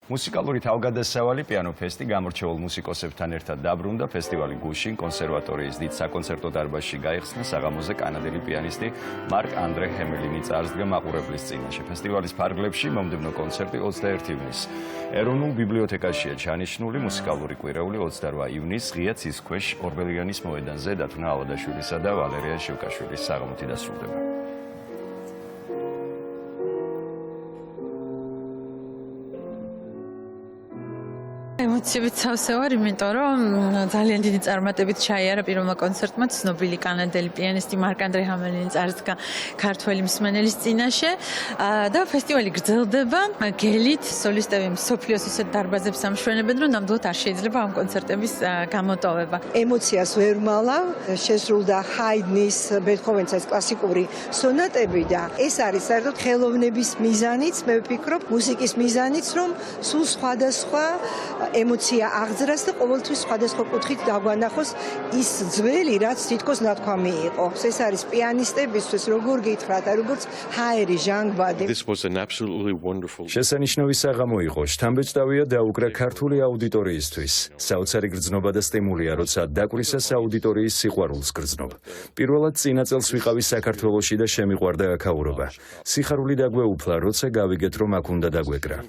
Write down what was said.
მუსიკალური თავგადასავალი პიანო ფესტი გამორჩეულ მუსიკოსებთან ერთად დაბრუნდა ფესტივალი გუშინ კონსერვატორიის დიდ საკონცერტო დარბაზში გაიხსნა საღამოზე კანადელი პიანისტი მარკ ანდრე ჰემელინი წარსდგა მაყურებლის წინაშე. ფესტივალის ფარგლებში მომდევნო კონცერტი 21 ივნისს. ეროვნულ ბიბლიოთეკაშია ჩანიშნული მუსიკალური კვირეული 28 ივნისს ღია ცის ქვეშ ორბელიანის მოედანზე დათუნა ალადაშვილისა და ვალერია შევკაშვილის საღამოთი დასრულდება. ემოციებით სავსე ვარ, იმიტომ რომ ძალიან დიდი წარმატებით ჩაიარა პირველმა კონცერტმა ცნობილი კანადელი პიანისტი მარკ ანდრე ჰემელინი წარსდგა ქართველი მსმენელის წინაშე და ფესტივალი გრძელდება. გელით სოლისტები მსოფლიოს ისეთ დარბაზებს ამშვენებენ, რომ ნამდვილად არ შეიძლება ამ კონცერტების გამოტოვება. ემოციას ვერ მალავ, შესრულდა ჰაიდნის, ბეთჰოვენის ეს კლასიკური სონატები და ეს არის საერთოდ ხელოვნების მიზანიც, მე ვფიქრობ, მუსიკის მიზანიც, რომ სულ სხვადასხვა ემოცია აღძრას და ყოველთვის სხვადასხვა კუთხით დაგვანახოს ის ძველი, რაც თითქოს ნათქვამი იყო. ეს არის პიანისტებისთვის, როგორ გითხრათ, როგორც ჰაერი ჟანგბადი. შესანიშნავი საღამო იყო. შთამბეჭდავია დაუკრა ქართული აუდიტორიისთვის. საოცარი გრძნობა და სტიმულია, როცა დაკვრისა სააუდიტორიის სიყვარულს გრძნობ. პირველად წინა წელს ვიყავი საქართველოში და შემიყვარდა აქაურობა. სიხარული დაგვეუფლა, როცა გავიგეთ, რომ აქ უნდა დაგვეკრა.